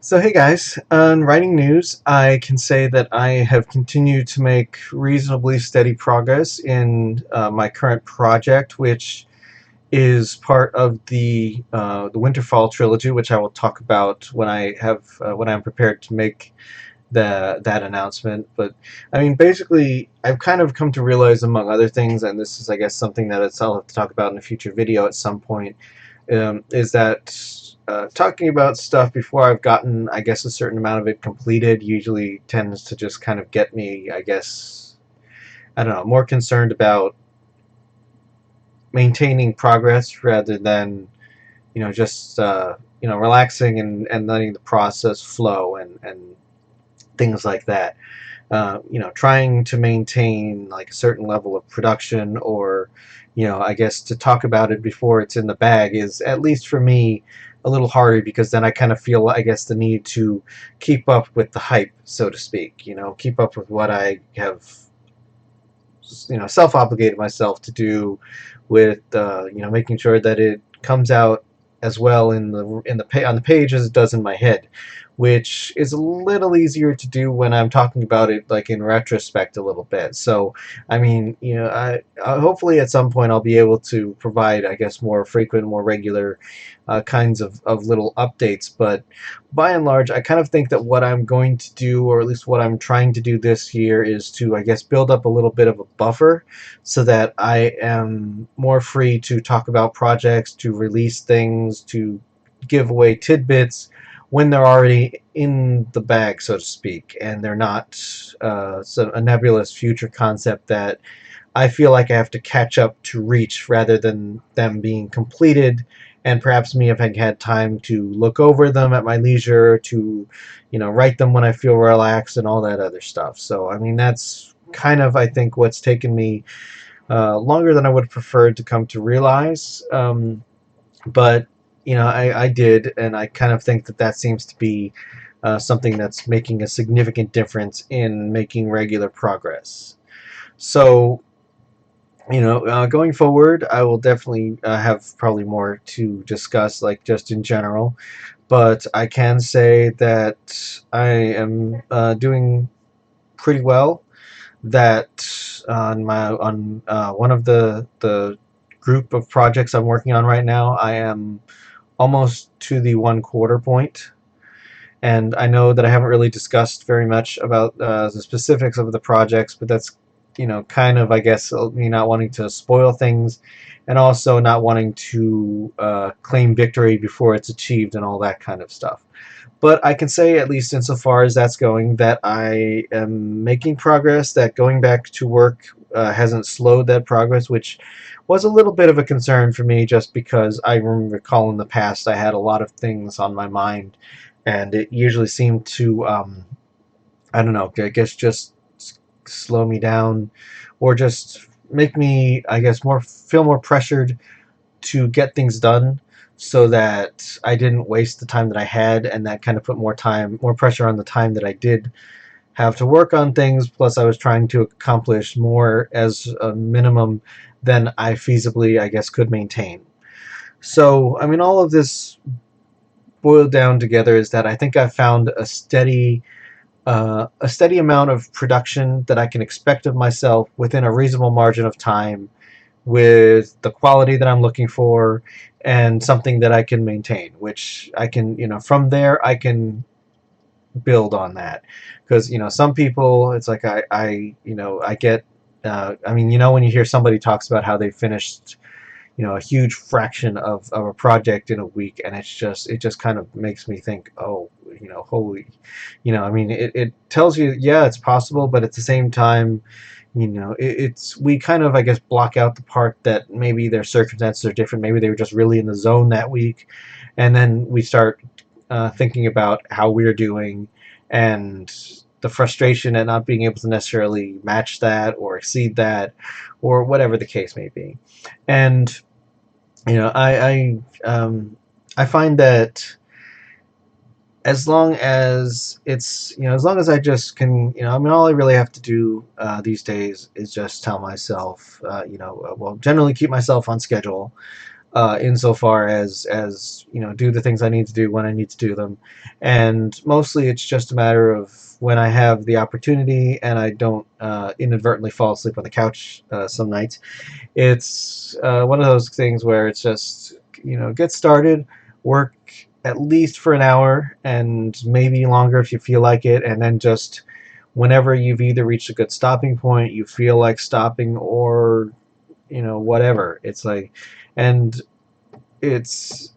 So hey guys, on writing news, I can say that I have continued to make reasonably steady progress in my current project, which is part of the Winterfall trilogy, which I will talk about when I'm prepared to make that announcement. But I mean, basically, I've kind of come to realize, among other things, and this is, I guess, something that I'll have to talk about in a future video at some point, is that talking about stuff before I've gotten, I guess, a certain amount of it completed usually tends to just kind of get me, I guess, I don't know, more concerned about maintaining progress rather than, just, relaxing and letting the process flow and things like that. Trying to maintain like a certain level of production, or I guess to talk about it before it's in the bag is, at least for me, a little harder, because then I kind of feel, I guess, the need to keep up with the hype, so to speak. Keep up with what I have self-obligated myself to do, with making sure that it comes out as well on the page as it does in my head, which is a little easier to do when I'm talking about it like in retrospect a little bit. So I mean, I hopefully at some point I'll be able to provide, I guess, more frequent, more regular kinds of little updates. But by and large, I kind of think that what I'm going to do, or at least what I'm trying to do this year, is to, I guess, build up a little bit of a buffer so that I am more free to talk about projects, to release things, to give away tidbits when they're already in the bag, so to speak, and they're not a nebulous future concept that I feel like I have to catch up to reach, rather than them being completed and perhaps me having had time to look over them at my leisure, to write them when I feel relaxed and all that other stuff. So I mean, that's kind of, I think, what's taken me longer than I would have preferred to come to realize. But I did, and I kind of think that seems to be something that's making a significant difference in making regular progress. So going forward, I will definitely have probably more to discuss, like just in general. But I can say that I am doing pretty well. That on one of the group of projects I'm working on right now, I am almost to the 1/4 point. And I know that I haven't really discussed very much about the specifics of the projects, but that's, kind of, I guess, me not wanting to spoil things, and also not wanting to claim victory before it's achieved and all that kind of stuff. But I can say, at least insofar as that's going, that I am making progress, that going back to work hasn't slowed that progress, which was a little bit of a concern for me, just because I recall in the past I had a lot of things on my mind, and it usually seemed to, I don't know, I guess just slow me down, or just make me, I guess, feel more pressured to get things done, so that I didn't waste the time that I had, and that kind of put more pressure on the time that I did have to work on things. Plus, I was trying to accomplish more as a minimum than I feasibly, I guess, could maintain. So, I mean, all of this boiled down together is that I think I've found a steady amount of production that I can expect of myself within a reasonable margin of time, with the quality that I'm looking for, and something that I can maintain, which I can, from there I can build on that. Because some people, it's like I get, I mean, when you hear somebody talks about how they finished a huge fraction of a project in a week, and it just kind of makes me think, oh, holy, I mean, it tells you, yeah, it's possible, but at the same time, it's, we kind of, I guess, block out the part that maybe their circumstances are different, maybe they were just really in the zone that week, and then we start thinking about how we're doing, and the frustration at not being able to necessarily match that or exceed that, or whatever the case may be. And I find that as long as it's, as long as I just can, I mean, all I really have to do these days is just tell myself, well, generally keep myself on schedule, insofar as do the things I need to do when I need to do them, and mostly it's just a matter of when I have the opportunity and I don't inadvertently fall asleep on the couch some nights. It's one of those things where it's just get started, work at least for an hour and maybe longer if you feel like it, and then just whenever you've either reached a good stopping point, you feel like stopping, or whatever. It's like, and it's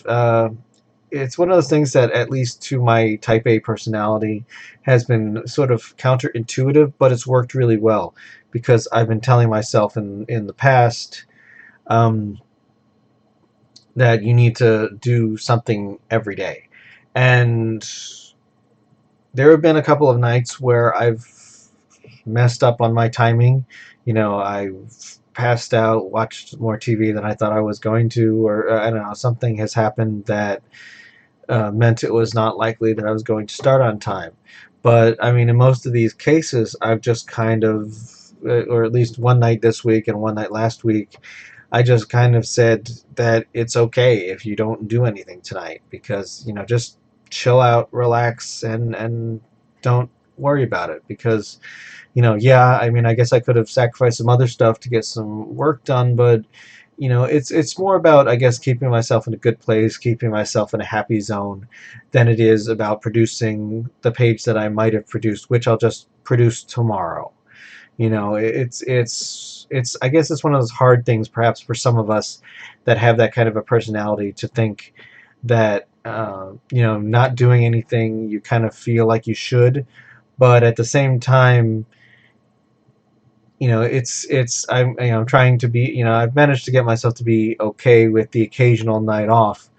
one of those things that, at least to my type A personality, has been sort of counterintuitive, but it's worked really well because I've been telling myself in the past um, that you need to do something every day. And there have been a couple of nights where I've messed up on my timing. I've passed out, watched more TV than I thought I was going to, or I don't know, something has happened that meant it was not likely that I was going to start on time. But I mean, in most of these cases, I've just kind of, or at least one night this week and one night last week, I just kind of said that it's okay if you don't do anything tonight, because just chill out, relax, and don't worry about it. Because yeah, I mean, I guess I could have sacrificed some other stuff to get some work done, but it's more about, I guess, keeping myself in a good place, keeping myself in a happy zone, than it is about producing the page that I might have produced, which I'll just produce tomorrow. It's I guess it's one of those hard things, perhaps, for some of us that have that kind of a personality, to think that not doing anything, you kind of feel like you should, but at the same time, I'm trying to be, I've managed to get myself to be okay with the occasional night off,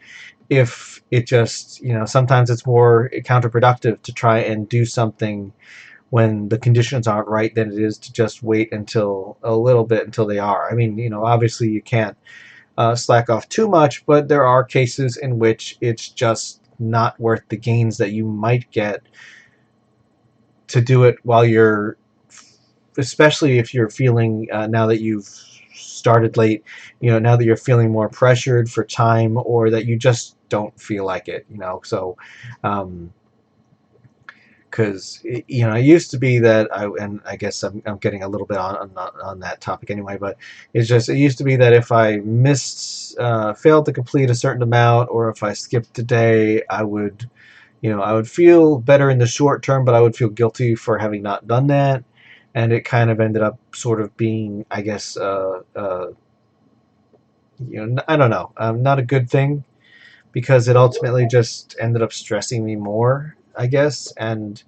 if it just, sometimes it's more counterproductive to try and do something when the conditions aren't right than it is to just wait until a little bit until they are. I mean, obviously you can't slack off too much, but there are cases in which it's just not worth the gains that you might get to do it while you're, especially if you're feeling, now that you've started late, now that you're feeling more pressured for time, or that you just don't feel like it, so because it used to be that and I guess I'm getting a little bit on that topic anyway, but it used to be that if I missed, failed to complete a certain amount, or if I skipped a day, I would feel better in the short term, but I would feel guilty for having not done that. And it kind of ended up sort of being, I guess, I don't know, not a good thing, because it ultimately just ended up stressing me more, I guess. And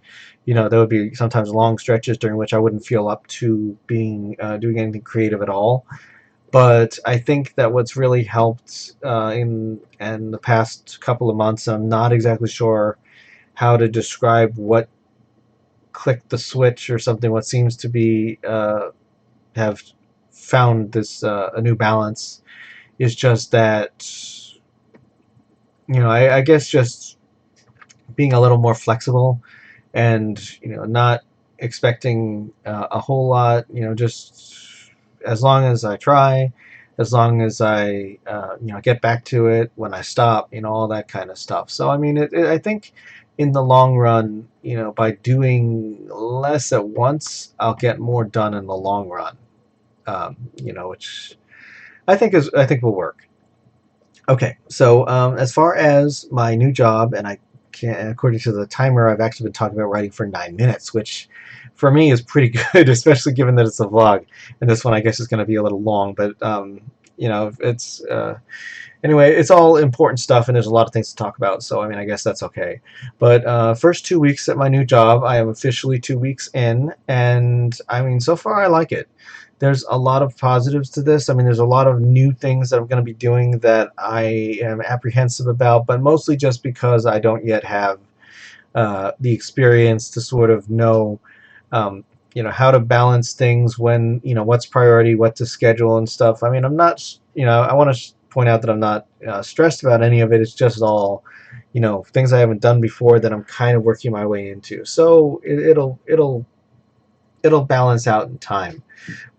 there would be sometimes long stretches during which I wouldn't feel up to being doing anything creative at all. But I think that what's really helped in the past couple of months, I'm not exactly sure how to describe what clicked the switch or something, what seems to be have found this a new balance, is just that I guess just being a little more flexible, and not expecting a whole lot, just as long as I try, as long as I get back to it when I stop, all that kind of stuff. So I mean, I think in the long run, by doing less at once, I'll get more done in the long run, which I think will work. Okay, so as far as my new job, and according to the timer, I've actually been talking about writing for 9 minutes, which for me is pretty good, especially given that it's a vlog. And this one, I guess, is going to be a little long, but it's anyway, it's all important stuff, and there's a lot of things to talk about. So I mean, I guess that's okay. But first 2 weeks at my new job, I am officially 2 weeks in, and I mean, so far I like it. There's a lot of positives to this. I mean, there's a lot of new things that I'm going to be doing that I am apprehensive about, but mostly just because I don't yet have the experience to sort of know, how to balance things, when, what's priority, what to schedule and stuff. I mean, I'm not, I want to point out that I'm not stressed about any of it. It's just all, things I haven't done before that I'm kind of working my way into. So it'll balance out in time.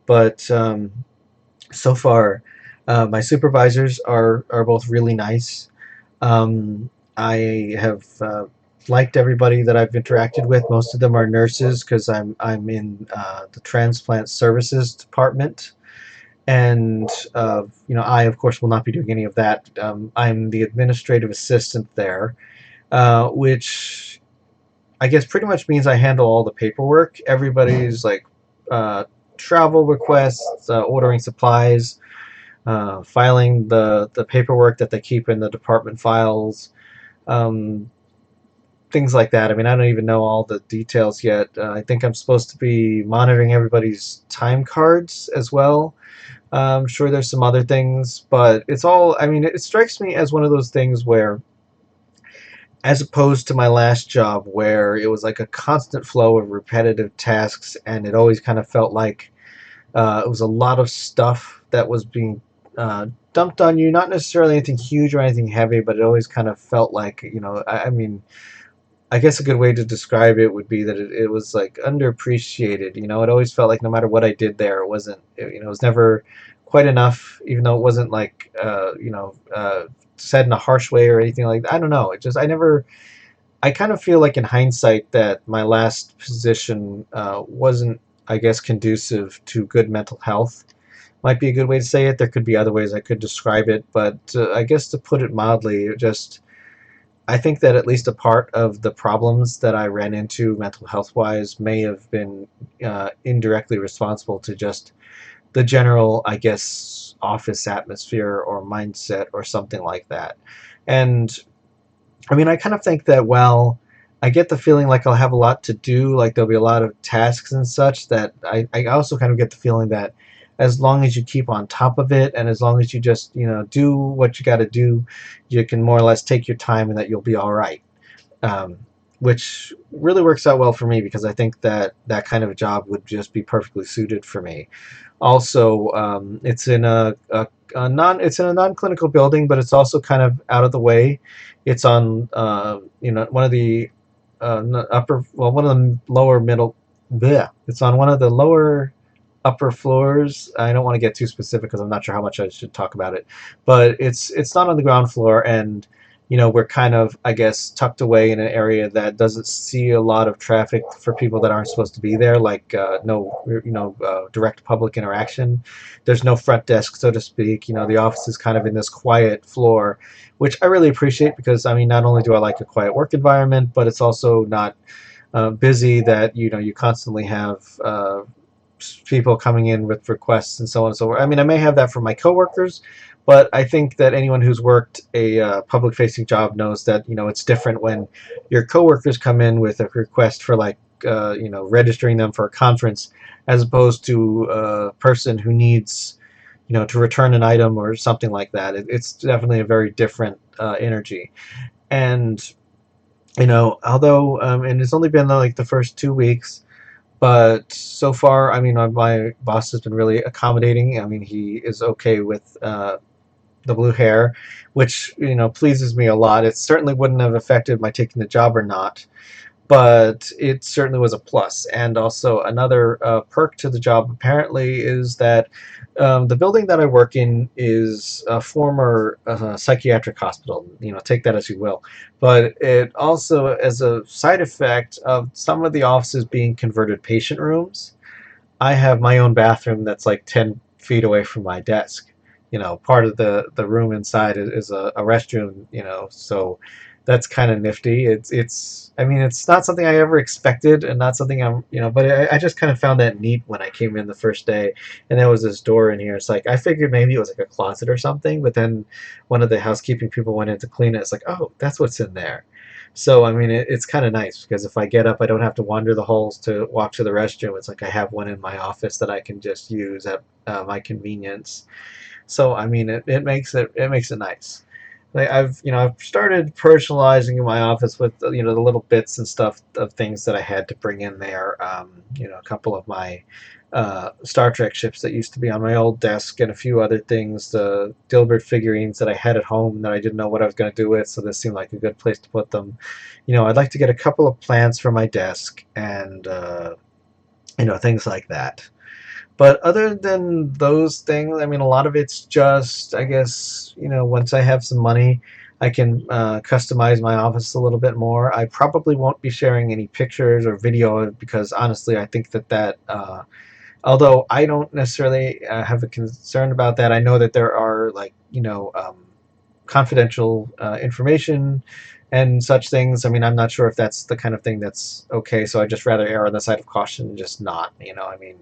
But so far, My supervisors are both really nice. I have liked everybody that I've interacted with. Most of them are nurses because I'm in the transplant services department, and I of course will not be doing any of that. I'm the administrative assistant there, which I guess pretty much means I handle all the paperwork. Everybody's like uh, travel requests, ordering supplies, filing the paperwork that they keep in the department files, um, things like that. I mean, I don't even know all the details yet. I think I'm supposed to be monitoring everybody's time cards as well. I'm sure there's some other things, but it's all, I mean, it strikes me as one of those things where, as opposed to my last job where it was like a constant flow of repetitive tasks and it always kind of felt like it was a lot of stuff that was being dumped on you, not necessarily anything huge or anything heavy, but it always kind of felt like, I mean, I guess a good way to describe it would be that it was like underappreciated. It always felt like no matter what I did there, it wasn't, it was never quite enough, even though it wasn't like, said in a harsh way or anything like that. I don't know. I kind of feel like in hindsight that my last position wasn't, I guess, conducive to good mental health. Might be a good way to say it. There could be other ways I could describe it, but I guess to put it mildly, I think that at least a part of the problems that I ran into mental health wise may have been indirectly responsible to just the general, I guess, office atmosphere or mindset or something like that. And I mean, I kind of think that, well, I get the feeling like I'll have a lot to do, like there'll be a lot of tasks and such, that I also kind of get the feeling that as long as you keep on top of it and as long as you just, do what you got to do, you can more or less take your time and that you'll be all right. Um, which really works out well for me because I think that that kind of a job would just be perfectly suited for me. Also, it's in it's in a non-clinical building, but it's also kind of out of the way. It's on one of the upper, well, one of the lower middle. Bleh. It's on one of the lower upper floors. I don't want to get too specific because I'm not sure how much I should talk about it, but it's not on the ground floor, and we're kind of, I guess, tucked away in an area that doesn't see a lot of traffic for people that aren't supposed to be there, like no direct public interaction. There's no front desk, so to speak. The office is kind of in this quiet floor, which I really appreciate because, I mean, not only do I like a quiet work environment, but it's also not busy that you constantly have people coming in with requests and so on and so forth. I mean, I may have that from my coworkers, but I think that anyone who's worked a public-facing job knows that it's different when your coworkers come in with a request for, like, registering them for a conference, as opposed to a person who needs to return an item or something like that. It's definitely a very different energy. And although and it's only been like the first 2 weeks, but so far, I mean, my boss has been really accommodating. I mean, he is okay with the blue hair, which pleases me a lot. It certainly wouldn't have affected my taking the job or not, but it certainly was a plus. And also another perk to the job apparently is that the building that I work in is a former psychiatric hospital. Take that as you will. But it also, as a side effect of some of the offices being converted patient rooms, I have my own bathroom that's like 10 feet away from my desk. Part of the room inside is a restroom, so that's kind of nifty. I mean, it's not something I ever expected and not something but I just kind of found that neat when I came in the first day and there was this door in here. It's like, I figured maybe it was like a closet or something, but then one of the housekeeping people went in to clean it. It's like, oh, that's what's in there. So, I mean, it's kind of nice because if I get up, I don't have to wander the halls to walk to the restroom. It's like I have one in my office that I can just use at my convenience. So, I mean, it makes it nice. Like I've started personalizing my office with the little bits and stuff of things that I had to bring in there. A couple of my Star Trek ships that used to be on my old desk, and a few other things. The Dilbert figurines that I had at home that I didn't know what I was going to do with, so this seemed like a good place to put them. I'd like to get a couple of plants for my desk, and things like that. But other than those things, I mean, a lot of it's just, I guess, once I have some money, I can customize my office a little bit more. I probably won't be sharing any pictures or video because honestly, I think that although I don't necessarily have a concern about that, I know that there are like, confidential information and such things. I mean, I'm not sure if that's the kind of thing that's okay, so I just rather err on the side of caution and just not, I mean,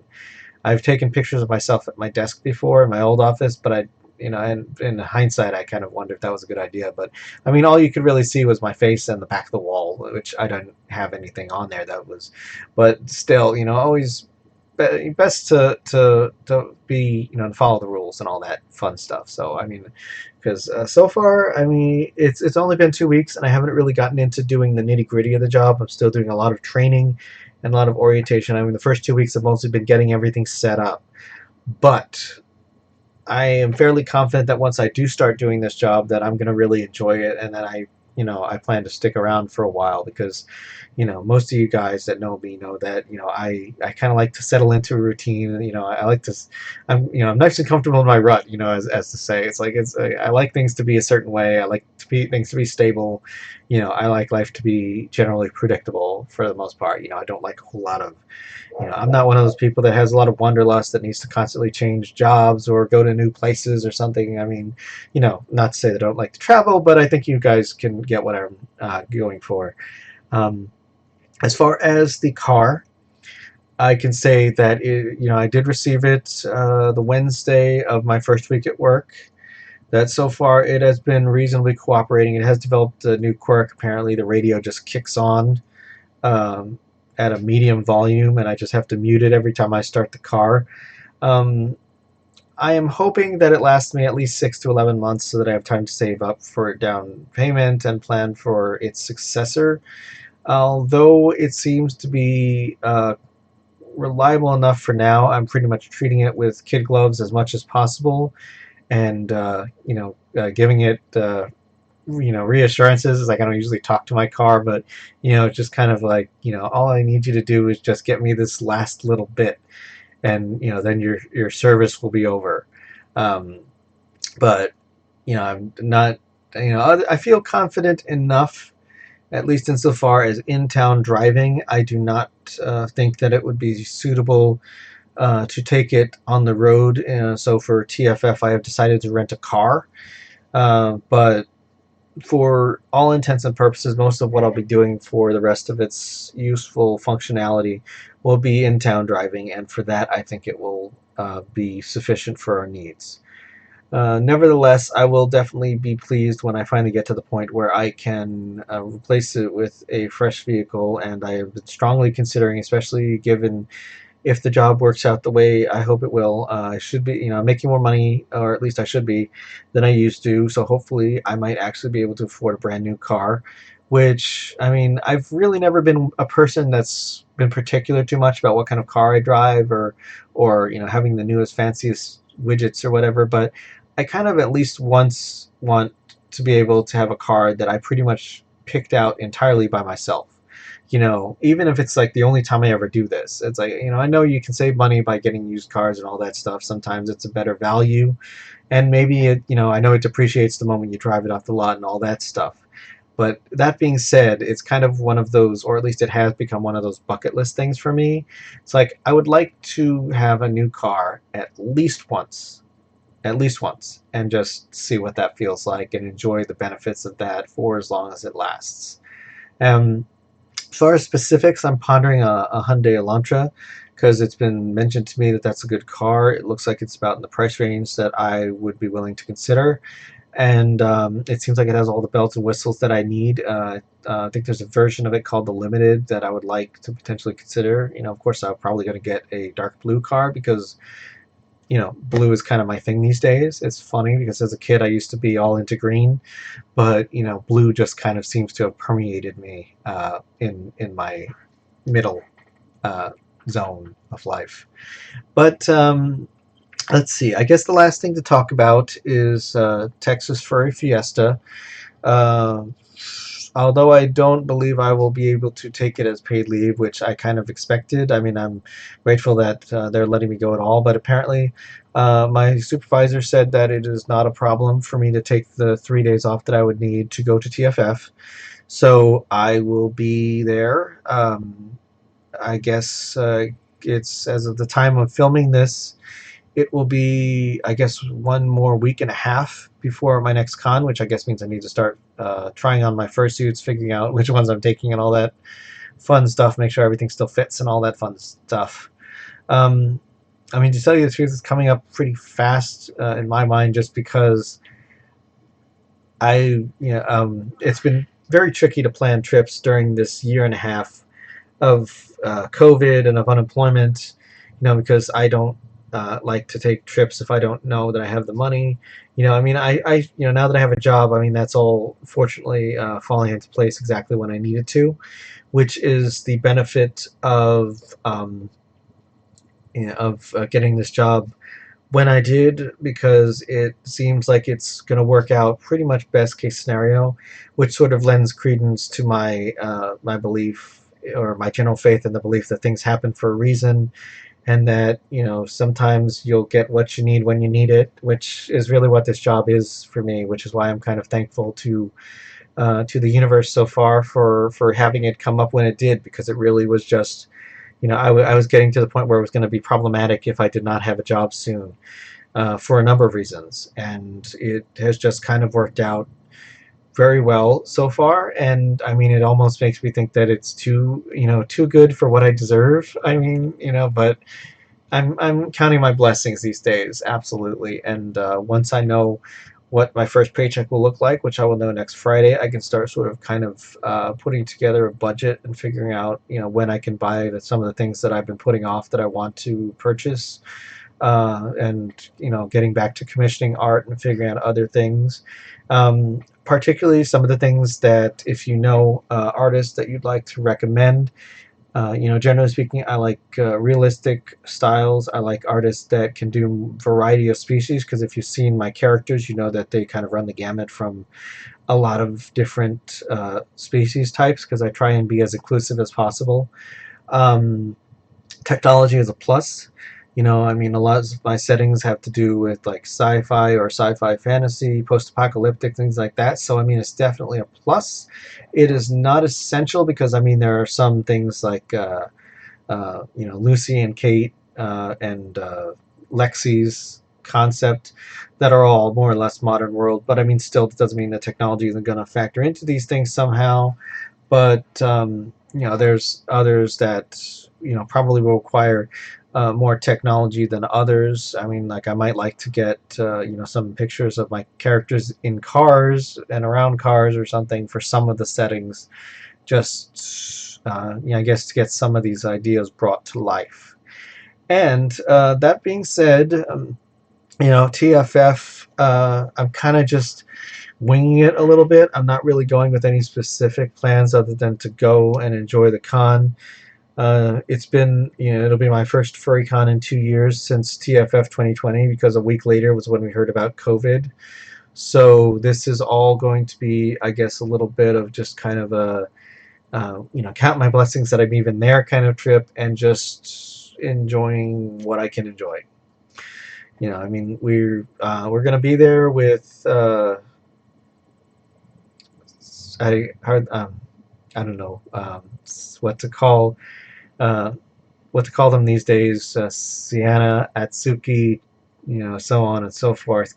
I've taken pictures of myself at my desk before in my old office, but and in hindsight, I kind of wonder if that was a good idea. But I mean, all you could really see was my face and the back of the wall, which I don't have anything on there that was, but still, always best to be, to follow the rules and all that fun stuff. So I mean, because so far, I mean, it's only been 2 weeks, and I haven't really gotten into doing the nitty gritty of the job. I'm still doing a lot of training and a lot of orientation. I mean, the first 2 weeks have mostly been getting everything set up, but I am fairly confident that once I do start doing this job, that I'm going to really enjoy it, and that I plan to stick around for a while because, most of you guys that know me know that, I kind of like to settle into a routine. I like to, I'm nice and comfortable in my rut, as to say. It's like, I like things to be a certain way. I like things to be stable. I like life to be generally predictable for the most part. I don't like a whole lot of, I'm not one of those people that has a lot of wanderlust that needs to constantly change jobs or go to new places or something. I mean, not to say that I don't like to travel, but I think you guys can get what I'm going for. Um, as far as the car, I can say that I did receive it the Wednesday of my first week at work. That so far it has been reasonably cooperating. It has developed a new quirk. Apparently, the radio just kicks on um, at a medium volume, and I just have to mute it every time I start the car. Um, I am hoping that it lasts me at least 6 to 11 months so that I have time to save up for a down payment and plan for its successor. Although it seems to be reliable enough for now, I'm pretty much treating it with kid gloves as much as possible, and giving it reassurances. Is like I don't usually talk to my car, but just kind of like, all I need you to do is just get me this last little bit, and then your service will be over. Um, but I'm not. I feel confident enough, at least insofar as in-town driving. I do not think that it would be suitable to take it on the road. So for TFF, I have decided to rent a car. But for all intents and purposes, most of what I'll be doing for the rest of its useful functionality will be in-town driving, and for that, I think it will be sufficient for our needs. Nevertheless, I will definitely be pleased when I finally get to the point where I can replace it with a fresh vehicle, and I have been strongly considering, especially given if the job works out the way I hope it will. I should be, making more money, or at least I should be, than I used to. So hopefully, I might actually be able to afford a brand new car. Which, I mean, I've really never been a person that's been particular too much about what kind of car I drive, or having the newest, fanciest widgets or whatever. But I kind of at least once want to be able to have a car that I pretty much picked out entirely by myself. Even if it's like the only time I ever do this, it's like, I know you can save money by getting used cars and all that stuff. Sometimes it's a better value, and maybe I know it depreciates the moment you drive it off the lot and all that stuff. But that being said, it's kind of one of those, or at least it has become one of those bucket list things for me. It's like I would like to have a new car at least once, and just see what that feels like and enjoy the benefits of that for as long as it lasts. Um, as far as specifics, I'm pondering a Hyundai Elantra because it's been mentioned to me that that's a good car. It looks like it's about in the price range that I would be willing to consider, and it seems like it has all the bells and whistles that I need. I think there's a version of it called the Limited that I would like to potentially consider. Of course, I'm probably going to get a dark blue car because blue is kind of my thing these days. It's funny because as a kid I used to be all into green, but blue just kind of seems to have permeated me in my middle uh, zone of life. But let's see. I guess the last thing to talk about is Texas Furry Fiesta. Uh, although I don't believe I will be able to take it as paid leave, which I kind of expected. I mean, I'm grateful that they're letting me go at all, but apparently my supervisor said that it is not a problem for me to take the 3 days off that I would need to go to TFF. So I will be there. I guess it's as of the time of filming this, it will be, I guess, one more week and a half before my next con, which I guess means I need to start trying on my fursuits, figuring out which ones I'm taking and all that fun stuff, make sure everything still fits and all that fun stuff. Um, I mean, to tell you the truth, it's coming up pretty fast in my mind just because it's been very tricky to plan trips during this year and a half of COVID and of unemployment, because I don't like to take trips if I don't know that I have the money. I mean, now that I have a job, I mean, that's all fortunately falling into place exactly when I need it to, which is the benefit of getting this job when I did, because it seems like it's going to work out pretty much best case scenario, which sort of lends credence to my belief, or my general faith in the belief that things happen for a reason, and that sometimes you'll get what you need when you need it, which is really what this job is for me, which is why I'm kind of thankful to the universe so far for having it come up when it did, because it really was just I was getting to the point where it was going to be problematic if I did not have a job soon, for a number of reasons. And it has just kind of worked out very well so far. And I mean, it almost makes me think that it's too good for what I deserve. I mean, but I'm counting my blessings these days, absolutely. And once I know what my first paycheck will look like, which I will know next Friday, I can start sort of kind of putting together a budget and figuring out, when I can buy some of the things that I've been putting off that I want to purchase, and getting back to commissioning art and figuring out other things. Particularly some of the things that, if artists that you'd like to recommend. Generally speaking, I like realistic styles. I like artists that can do variety of species, because if you've seen my characters, you know that they kind of run the gamut from a lot of different species types, because I try and be as inclusive as possible. Um, Technology is a plus. I mean, a lot of my settings have to do with like sci-fi or sci-fi fantasy, post-apocalyptic, things like that. So, I mean, it's definitely a plus. It is not essential, because, I mean, there are some things like, Lucy and Kate and Lexi's concept that are all more or less modern world. But, I mean, still, it doesn't mean that technology isn't going to factor into these things somehow. But, there's others that, probably will require more technology than others. I mean, like, I might like to get some pictures of my characters in cars and around cars or something for some of the settings, just I guess to get some of these ideas brought to life. And that being said, TFF, I'm kind of just winging it a little bit. I'm not really going with any specific plans other than to go and enjoy the con. It's been, it'll be my first FurryCon in 2 years since TFF 2020, because a week later was when we heard about COVID. So this is all going to be, I guess, a little bit of just kind of a, count my blessings that I'm even there kind of trip, and just enjoying what I can enjoy. I mean, we're gonna be there with I don't know what to call them these days, Sienna, Atsuki, so on and so forth.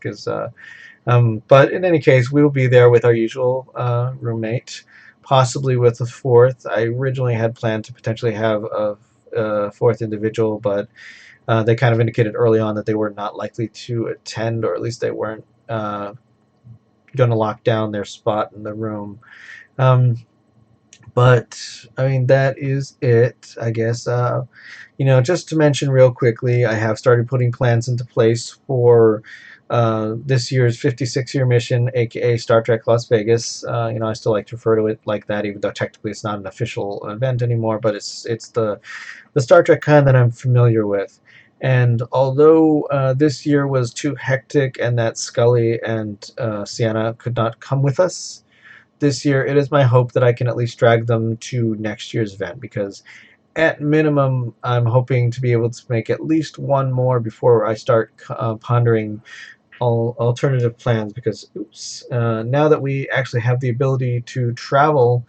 But in any case, we will be there with our usual roommate, possibly with a fourth. I originally had planned to potentially have a fourth individual, but they kind of indicated early on that they were not likely to attend, or at least they weren't going to lock down their spot in the room. But I mean, that is it, I guess. Just to mention real quickly, I have started putting plans into place for this year's 56-year mission, aka Star Trek Las Vegas. I still like to refer to it like that, even though technically it's not an official event anymore. But it's the Star Trek con that I'm familiar with. And although this year was too hectic, and that Scully and Sienna could not come with us this year, it is my hope that I can at least drag them to next year's event, because at minimum, I'm hoping to be able to make at least one more before I start pondering alternative plans. Because, now that we actually have the ability to travel,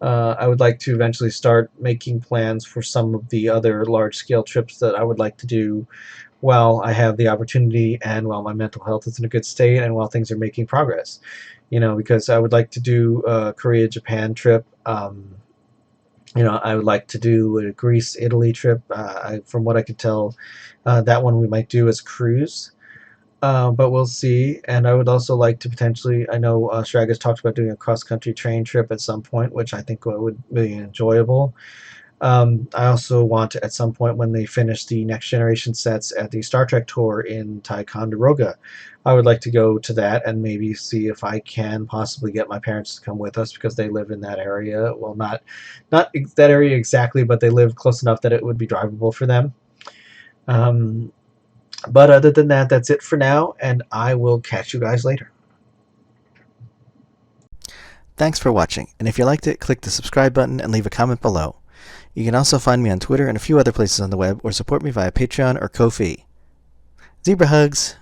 I would like to eventually start making plans for some of the other large-scale trips that I would like to do while I have the opportunity, and while my mental health is in a good state, and while things are making progress. Because I would like to do a Korea, Japan trip. I would like to do a Greece, Italy trip. From what I could tell, that one we might do as a cruise. But we'll see. And I would also like to potentially, I know Shrag has talked about doing a cross-country train trip at some point, which I think would be enjoyable. I also want to, at some point when they finish the Next Generation sets at the Star Trek tour in Ticonderoga, I would like to go to that and maybe see if I can possibly get my parents to come with us, because they live in that area. Well, not that area exactly, but they live close enough that it would be drivable for them. But other than that, that's it for now, and I will catch you guys later. Thanks for watching, and if you liked it, click the subscribe button and leave a comment below. You can also find me on Twitter and a few other places on the web, or support me via Patreon or Ko-fi. Zebra hugs!